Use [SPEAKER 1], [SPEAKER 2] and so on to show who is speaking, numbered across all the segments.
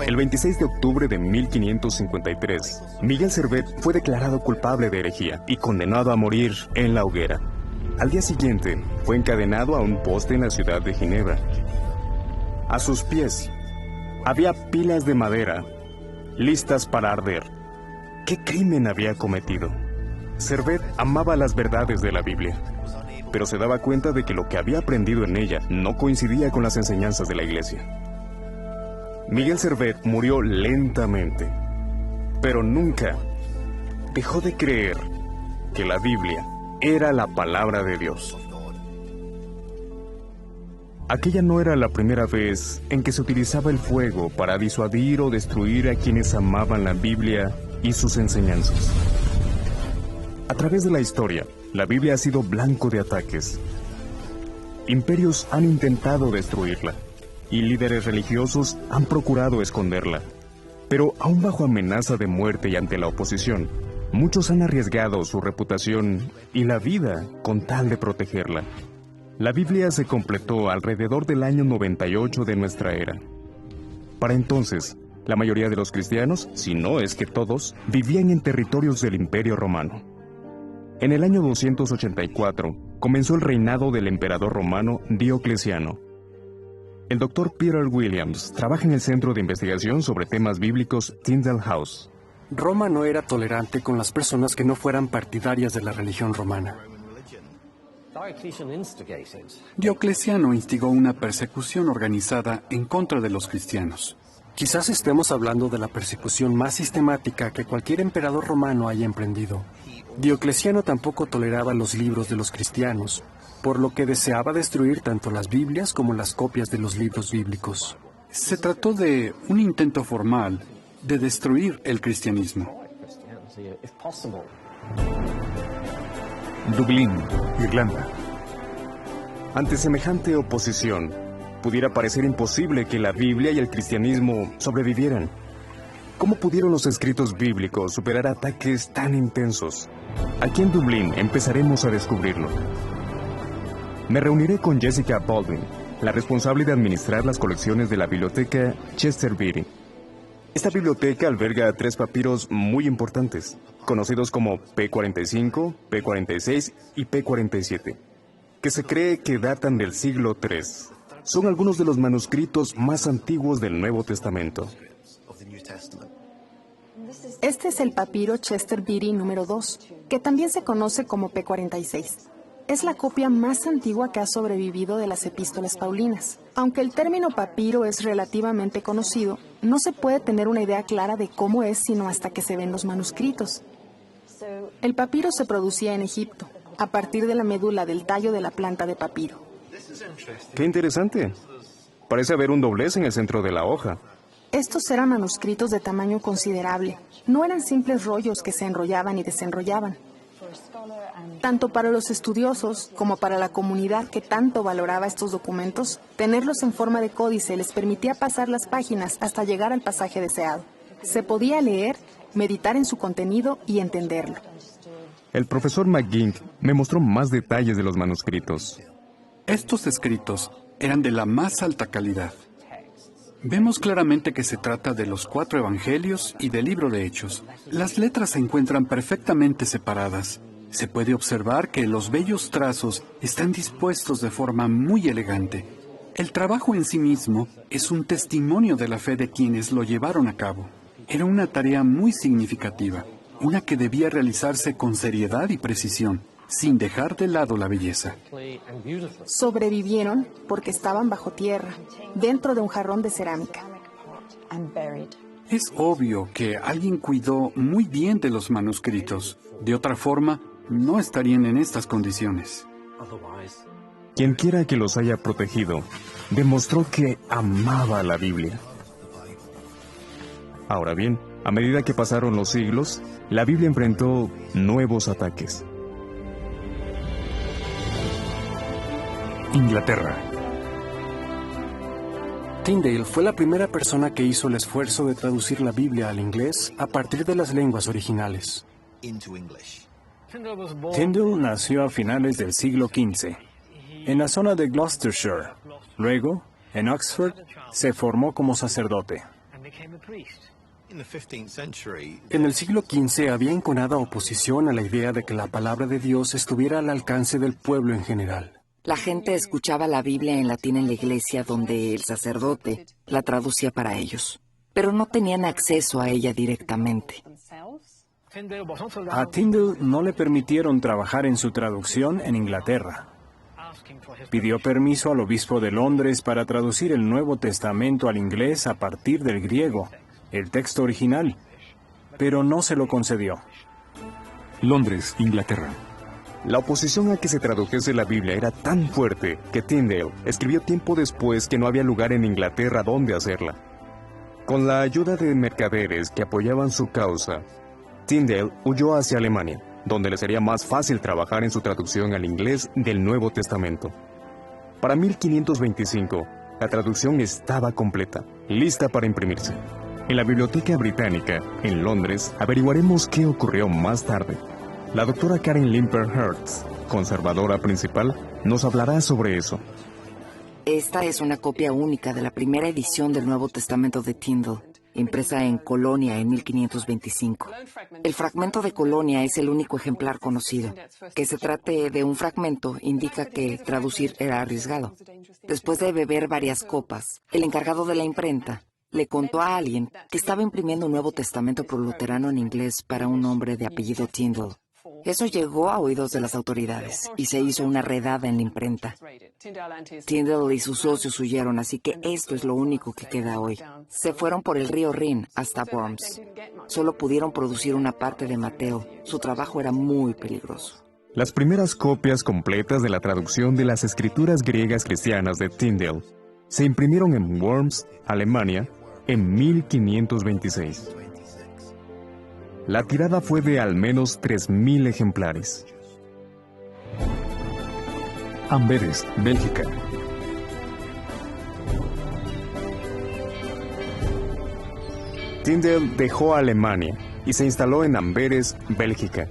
[SPEAKER 1] El 26 de octubre de 1553, Miguel Servet fue declarado culpable de herejía y condenado a morir en la hoguera. Al día siguiente, fue encadenado a un poste en la ciudad de Ginebra. A sus pies había pilas de madera, listas para arder. ¿Qué crimen había cometido? Servet amaba las verdades de la Biblia, pero se daba cuenta de que lo que había aprendido en ella no coincidía con las enseñanzas de la Iglesia. Miguel Servet murió lentamente, pero nunca dejó de creer que la Biblia era la palabra de Dios. Aquella no era la primera vez en que se utilizaba el fuego para disuadir o destruir a quienes amaban la Biblia y sus enseñanzas. A través de la historia, la Biblia ha sido blanco de ataques. Imperios han intentado destruirla y líderes religiosos han procurado esconderla. Pero aún bajo amenaza de muerte y ante la oposición, muchos han arriesgado su reputación y la vida con tal de protegerla. La Biblia se completó alrededor del año 98 de nuestra era. Para entonces, la mayoría de los cristianos, si no es que todos, vivían en territorios del Imperio Romano. En el año 284, comenzó el reinado del emperador romano Diocleciano. El Dr. Peter Williams trabaja en el Centro de Investigación sobre Temas Bíblicos Tyndale House.
[SPEAKER 2] Roma no era tolerante con las personas que no fueran partidarias de la religión romana.
[SPEAKER 3] Diocleciano instigó una persecución organizada en contra de los cristianos.
[SPEAKER 2] Quizás estemos hablando de la persecución más sistemática que cualquier emperador romano haya emprendido. Diocleciano tampoco toleraba los libros de los cristianos, por lo que deseaba destruir tanto las Biblias como las copias de los libros bíblicos.
[SPEAKER 3] Se trató de un intento formal de destruir el cristianismo.
[SPEAKER 4] Dublín, Irlanda.
[SPEAKER 1] Ante semejante oposición, pudiera parecer imposible que la Biblia y el cristianismo sobrevivieran. ¿Cómo pudieron los escritos bíblicos superar ataques tan intensos? Aquí en Dublín empezaremos a descubrirlo. Me reuniré con Jessica Baldwin, la responsable de administrar las colecciones de la biblioteca Chester Beatty. Esta biblioteca alberga 3 papiros muy importantes, conocidos como P45, P46 y P47, que se cree que datan del siglo III. Son algunos de los manuscritos más antiguos del Nuevo Testamento.
[SPEAKER 5] Este es el papiro Chester Beatty número 2, que también se conoce como P46. Es la copia más antigua que ha sobrevivido de las epístolas paulinas. Aunque el término papiro es relativamente conocido, no se puede tener una idea clara de cómo es sino hasta que se ven los manuscritos. El papiro se producía en Egipto, a partir de la médula del tallo de la planta de papiro.
[SPEAKER 1] ¡Qué interesante! Parece haber un doblez en el centro de la hoja.
[SPEAKER 5] Estos eran manuscritos de tamaño considerable. No eran simples rollos que se enrollaban y desenrollaban. Tanto para los estudiosos como para la comunidad que tanto valoraba estos documentos, tenerlos en forma de códice les permitía pasar las páginas hasta llegar al pasaje deseado. Se podía leer, meditar en su contenido y entenderlo.
[SPEAKER 1] El profesor McGinn me mostró más detalles de los manuscritos.
[SPEAKER 3] Estos escritos eran de la más alta calidad. Vemos claramente que se trata de los 4 evangelios y del libro de Hechos. Las letras se encuentran perfectamente separadas. Se puede observar que los bellos trazos están dispuestos de forma muy elegante. El trabajo en sí mismo es un testimonio de la fe de quienes lo llevaron a cabo. Era una tarea muy significativa, una que debía realizarse con seriedad y precisión, sin dejar de lado la belleza.
[SPEAKER 5] Sobrevivieron porque estaban bajo tierra, dentro de un jarrón de cerámica.
[SPEAKER 3] Es obvio que alguien cuidó muy bien de los manuscritos. De otra forma, no estarían en estas condiciones.
[SPEAKER 1] Quien quiera que los haya protegido, demostró que amaba la Biblia. Ahora bien, a medida que pasaron los siglos, la Biblia enfrentó nuevos ataques.
[SPEAKER 4] Inglaterra.
[SPEAKER 2] Tyndale fue la primera persona que hizo el esfuerzo de traducir la Biblia al inglés a partir de las lenguas originales.
[SPEAKER 6] Tyndale nació a finales del siglo XV, en la zona de Gloucestershire. Luego,
[SPEAKER 2] En Oxford se formó como sacerdote. En el siglo XV había enconada oposición a la idea de que la palabra de Dios estuviera al alcance del pueblo en general.
[SPEAKER 4] La gente escuchaba la Biblia en latín en la iglesia donde el sacerdote la traducía para ellos, pero no tenían acceso a ella directamente.
[SPEAKER 2] A Tyndale no le permitieron trabajar en su traducción en Inglaterra. Pidió permiso al obispo de Londres para traducir el Nuevo Testamento al inglés a partir del griego, el texto original, pero no se lo concedió.
[SPEAKER 6] Londres, Inglaterra.
[SPEAKER 1] La oposición a que se tradujese la Biblia era tan fuerte que Tyndale escribió tiempo después que no había lugar en Inglaterra donde hacerla. Con la ayuda de mercaderes que apoyaban su causa, Tyndale huyó hacia Alemania, donde le sería más fácil trabajar en su traducción al inglés del Nuevo Testamento. Para 1525, la traducción estaba completa, lista para imprimirse. En la Biblioteca Británica, en Londres, averiguaremos qué ocurrió más tarde. La doctora Karen Limper Hertz, conservadora principal, nos hablará sobre eso.
[SPEAKER 4] Esta es una copia única de la primera edición del Nuevo Testamento de Tyndale, impresa en Colonia en 1525. El fragmento de Colonia es el único ejemplar conocido. Que se trate de un fragmento indica que traducir era arriesgado. Después de beber varias copas, el encargado de la imprenta le contó a alguien que estaba imprimiendo un Nuevo Testamento proluterano en inglés para un hombre de apellido Tyndale. Eso llegó a oídos de las autoridades y se hizo una redada en la imprenta. Tyndale y sus socios huyeron, así que esto es lo único que queda hoy. Se fueron por el río Rin hasta Worms. Solo pudieron producir una parte de Mateo. Su trabajo era muy peligroso.
[SPEAKER 1] Las primeras copias completas de la traducción de las escrituras griegas cristianas de Tyndale se imprimieron en Worms, Alemania, en 1526. La tirada fue de al menos 3.000 ejemplares.
[SPEAKER 6] Amberes, Bélgica.
[SPEAKER 1] Tyndale dejó Alemania y se instaló en Amberes, Bélgica.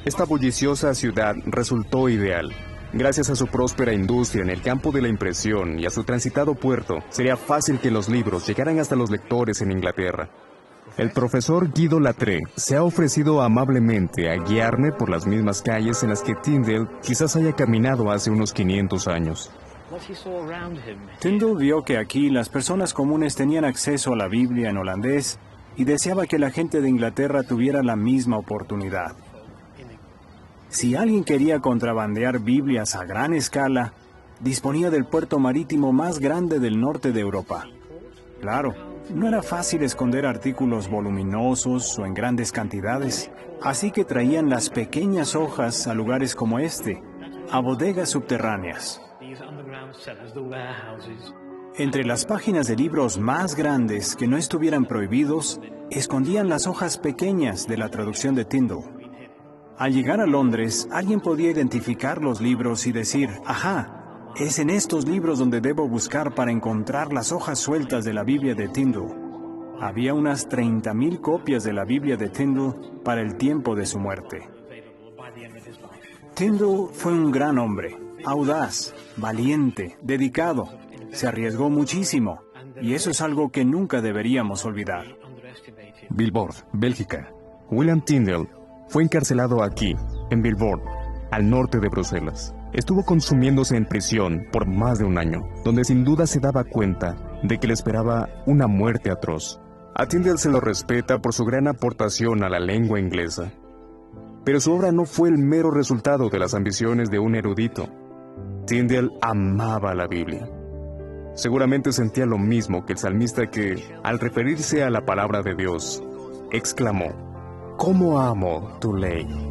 [SPEAKER 1] Esta bulliciosa ciudad resultó ideal. Gracias a su próspera industria en el campo de la impresión y a su transitado puerto, sería fácil que los libros llegaran hasta los lectores en Inglaterra. El profesor Guido Lattre se ha ofrecido amablemente a guiarme por las mismas calles en las que Tyndale quizás haya caminado hace unos 500 años.
[SPEAKER 2] Tyndale vio que aquí las personas comunes tenían acceso a la Biblia en holandés y deseaba que la gente de Inglaterra tuviera la misma oportunidad. Si alguien quería contrabandear Biblias a gran escala, disponía del puerto marítimo más grande del norte de Europa. Claro, no era fácil esconder artículos voluminosos o en grandes cantidades, así que traían las pequeñas hojas a lugares como este, a bodegas subterráneas. Entre las páginas de libros más grandes que no estuvieran prohibidos, escondían las hojas pequeñas de la traducción de Tyndale. Al llegar a Londres, alguien podía identificar los libros y decir, ¡ajá! Es en estos libros donde debo buscar para encontrar las hojas sueltas de la Biblia de Tyndale. Había unas 30.000 copias de la Biblia de Tyndale para el tiempo de su muerte. Tyndale fue un gran hombre, audaz, valiente, dedicado. Se arriesgó muchísimo, y eso es algo que nunca deberíamos olvidar.
[SPEAKER 6] Billboard, Bélgica.
[SPEAKER 1] William Tyndale fue encarcelado aquí, en Billboard, al norte de Bruselas. Estuvo consumiéndose en prisión por más de un año, donde sin duda se daba cuenta de que le esperaba una muerte atroz. A Tyndale se lo respeta por su gran aportación a la lengua inglesa. Pero su obra no fue el mero resultado de las ambiciones de un erudito. Tyndale amaba la Biblia. Seguramente sentía lo mismo que el salmista que, al referirse a la palabra de Dios, exclamó, «¿Cómo amo tu ley?»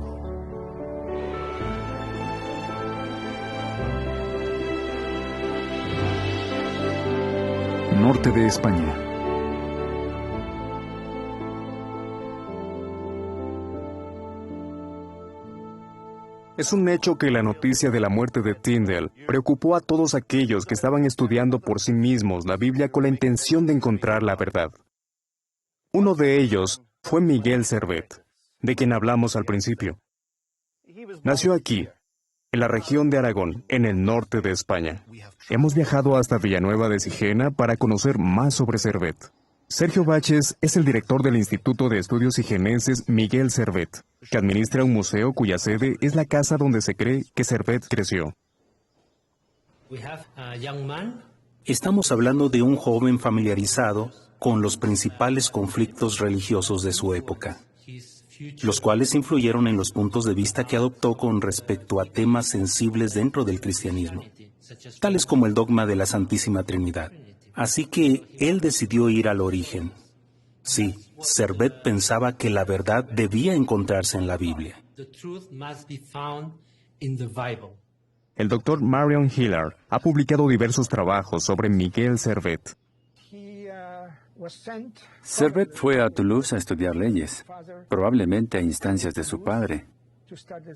[SPEAKER 6] Norte de España.
[SPEAKER 1] Es un hecho que la noticia de la muerte de Tyndale preocupó a todos aquellos que estaban estudiando por sí mismos la Biblia con la intención de encontrar la verdad. Uno de ellos fue Miguel Servet, de quien hablamos al principio. Nació aquí, en la región de Aragón, en el norte de España. Hemos viajado hasta Villanueva de Sigena para conocer más sobre Servet. Sergio Baches es el director del Instituto de Estudios Sigenenses Miguel Servet, que administra un museo cuya sede es la casa donde se cree que Servet creció.
[SPEAKER 7] Estamos hablando de un joven familiarizado con los principales conflictos religiosos de su época, los cuales influyeron en los puntos de vista que adoptó con respecto a temas sensibles dentro del cristianismo, tales como el dogma de la Santísima Trinidad. Así que él decidió ir al origen. Sí, Servet pensaba que la verdad debía encontrarse en la Biblia.
[SPEAKER 1] El doctor Marion Hillard ha publicado diversos trabajos sobre Miguel Servet.
[SPEAKER 8] Servet fue a Toulouse a estudiar leyes, probablemente a instancias de su padre.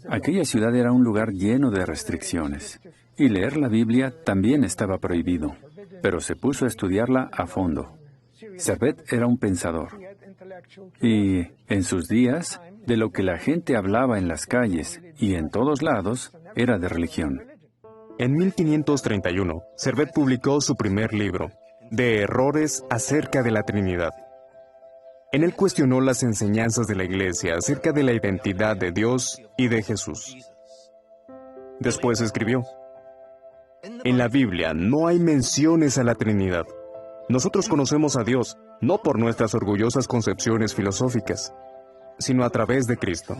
[SPEAKER 8] Aquella ciudad era un lugar lleno de restricciones, y leer la Biblia también estaba prohibido, pero se puso a estudiarla a fondo. Servet era un pensador, y en sus días, de lo que la gente hablaba en las calles y en todos lados, era de religión.
[SPEAKER 1] En 1531, Servet publicó su primer libro, De errores acerca de la Trinidad. En él cuestionó las enseñanzas de la Iglesia acerca de la identidad de Dios y de Jesús. Después escribió: en la Biblia no hay menciones a la Trinidad. Nosotros conocemos a Dios no por nuestras orgullosas concepciones filosóficas, sino a través de Cristo.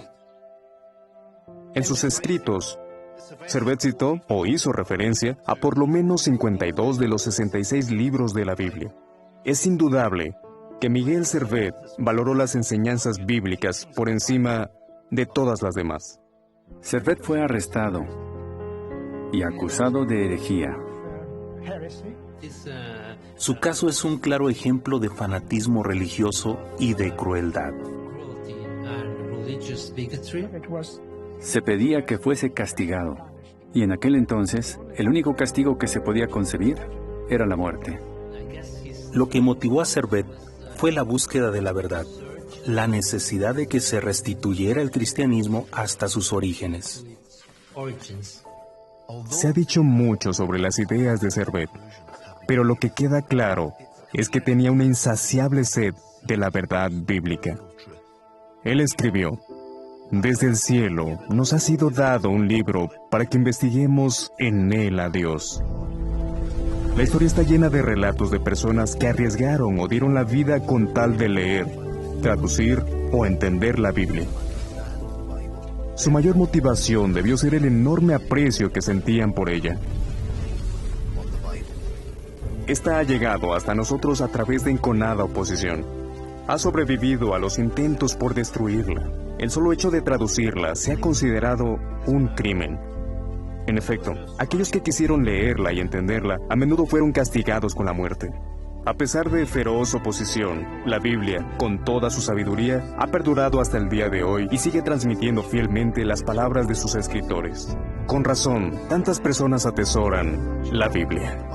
[SPEAKER 1] En sus escritos, Servet citó o hizo referencia a por lo menos 52 de los 66 libros de la Biblia. Es indudable que Miguel Servet valoró las enseñanzas bíblicas por encima de todas las demás.
[SPEAKER 8] Servet fue arrestado y acusado de herejía.
[SPEAKER 7] Su caso es un claro ejemplo de fanatismo religioso y de crueldad.
[SPEAKER 8] Se pedía que fuese castigado, y en aquel entonces, el único castigo que se podía concebir era la muerte.
[SPEAKER 7] Lo que motivó a Servet fue la búsqueda de la verdad, la necesidad de que se restituyera el cristianismo hasta sus orígenes.
[SPEAKER 1] Se ha dicho mucho sobre las ideas de Servet, pero lo que queda claro es que tenía una insaciable sed de la verdad bíblica. Él escribió: desde el cielo nos ha sido dado un libro para que investiguemos en él a Dios. La historia está llena de relatos de personas que arriesgaron o dieron la vida con tal de leer, traducir o entender la Biblia. Su mayor motivación debió ser el enorme aprecio que sentían por ella. Esta ha llegado hasta nosotros a través de enconada oposición. Ha sobrevivido a los intentos por destruirla. El solo hecho de traducirla se ha considerado un crimen. En efecto, aquellos que quisieron leerla y entenderla a menudo fueron castigados con la muerte. A pesar de feroz oposición, la Biblia, con toda su sabiduría, ha perdurado hasta el día de hoy y sigue transmitiendo fielmente las palabras de sus escritores. Con razón, tantas personas atesoran la Biblia.